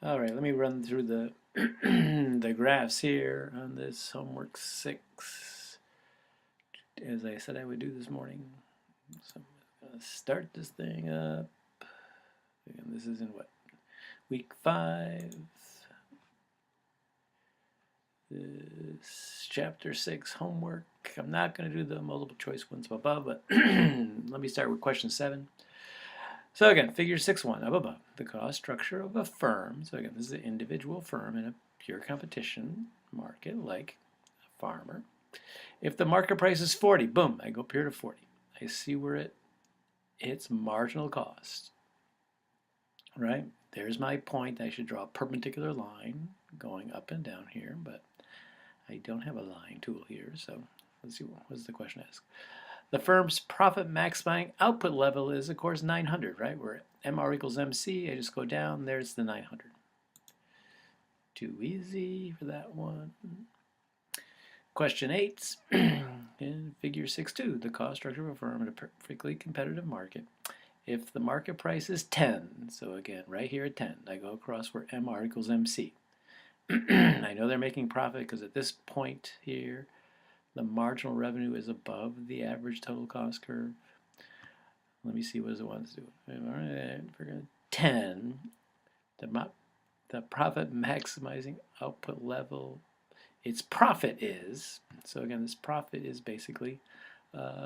All right, let me run through the the graphs here on this homework 6, as I said I would do this morning. So I'm going to start this thing up. Again, this is in what? Week 5. This chapter 6 homework. I'm not going to do the multiple choice ones above, but let me start with question 7. So again, figure 6.1 up above, the cost structure of a firm. So again, this is an individual firm in a pure competition market like a farmer. If the market price is 40, boom, I go up here to 40. I see where it hits marginal cost, right? There's my point. I should draw a perpendicular line going up and down here, but I don't have a line tool here, so let's see, what does the question ask? The firm's profit maximizing output level is, of course, 900, right? Where MR equals MC, I just go down, there's the 900. Too easy for that one. Question 8, in figure 6.2, the cost structure of a firm in a perfectly competitive market. If the market price is 10, so again, right here at 10, I go across where MR equals MC. I know they're making profit because at this point here, the marginal revenue is above the average total cost curve. Let me see what does it want to do. All right, we're going to 10. The profit maximizing output level, its profit is, so again, this profit is basically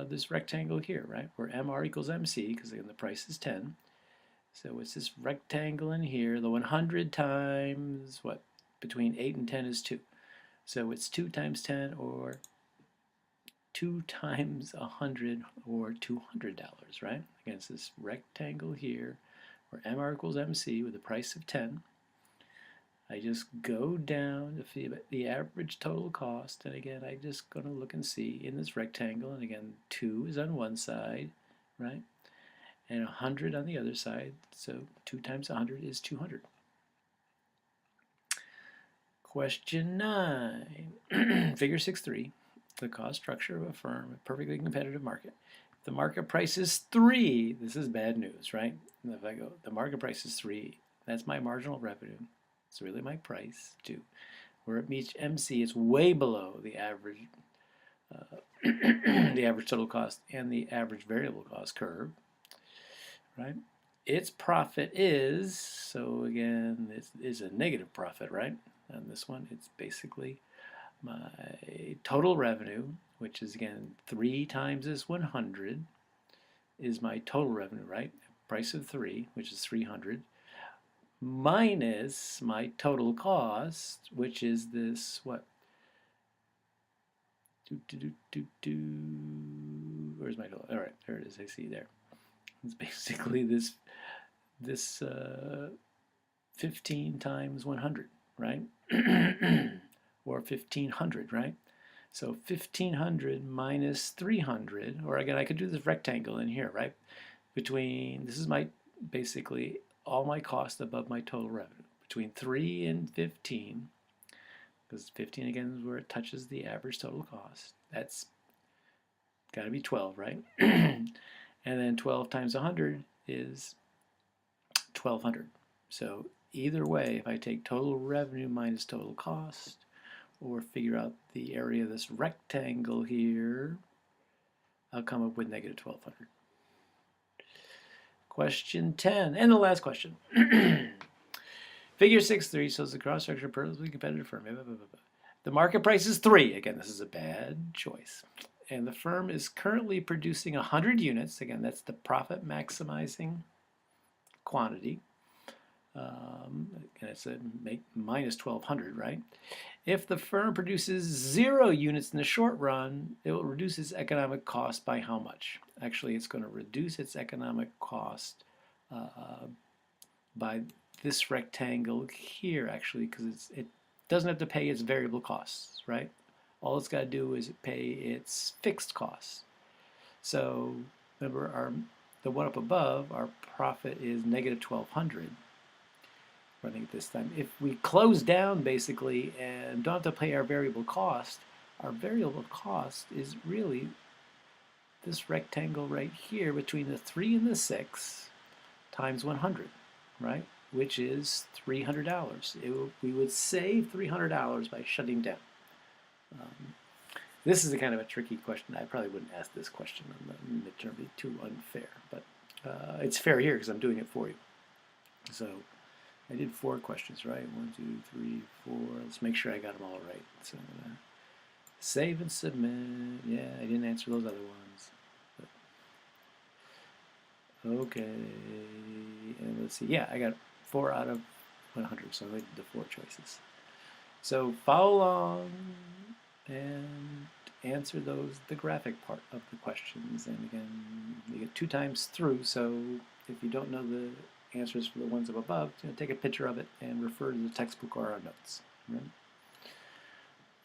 this rectangle here, right? Where MR equals MC, because again, the price is 10. So it's this rectangle in here. The 100 times, what? Between 8 and 10 is 2. So it's 2 times 10, or 2 times 100, or $200, right? Against this rectangle here, where MR equals MC with a price of 10. I just go down to see the average total cost, and again, I just going to look and see in this rectangle, and again, 2 is on one side, right? And 100 on the other side, so 2 times 100 is 200. Question 9, figure 6.3, the cost structure of a firm in a perfectly competitive market. If the market price is 3, this is bad news, right? And if I go, the market price is 3, that's my marginal revenue. It's really my price, 2. Where it meets MC, it's way below the average, the average total cost and the average variable cost curve, right? Its profit is, so again, this is a negative profit, right? On this one, it's basically my total revenue, which is again 3 times this 100 is my total revenue, right? Price of 3, which is 300, minus my total cost, which is this, what? Where's my total? All right, there it is. I see there. It's basically this 15 times 100, right? Or 1500, right? So 1500 minus 300, or again, I could do this rectangle in here, right? Between, this is my, basically, all my cost above my total revenue. Between 3 and 15, because 15 again is where it touches the average total cost. That's got to be 12, right? And then 12 times 100 is 1200. So either way, if I take total revenue minus total cost, or figure out the area of this rectangle here, I'll come up with negative 1200. Question 10, and the last question. Figure 6.3 shows the cross structure perfectly competitive firm. The market price is 3. Again, this is a bad choice. And the firm is currently producing 100 units. Again, that's the profit maximizing quantity. And it's a minus 1200, right? If the firm produces 0 units in the short run, it will reduce its economic cost by how much? Actually, it's going to reduce its economic cost by this rectangle here, actually, because it doesn't have to pay its variable costs, right? All it's got to do is pay its fixed costs. So remember, the one up above, our profit is negative 1200. Running this time. If we close down basically and don't have to pay our variable cost is really this rectangle right here between the 3 and the 6 times 100, right? which is $300. We would save $300 by shutting down. This is a kind of a tricky question. I probably wouldn't ask this question on the midterm; it'd be too unfair. But it's fair here because I'm doing it for you. So I did 4 questions, right? 1, 2, 3, 4. Let's make sure I got them all right. So I'm gonna save and submit. Yeah, I didn't answer those other ones. But okay, and let's see. Yeah, I got 4 out of 100. So I did the 4 choices. So follow along and answer the graphic part of the questions. And again, you get 2 times through, so if you don't know the answers for the ones up above, take a picture of it and refer to the textbook or our notes. Right?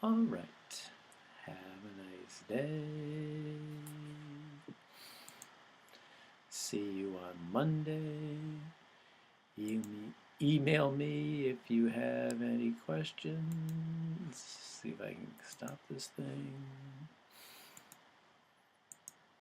All right. Have a nice day. See you on Monday. Email me if you have any questions. See if I can stop this thing.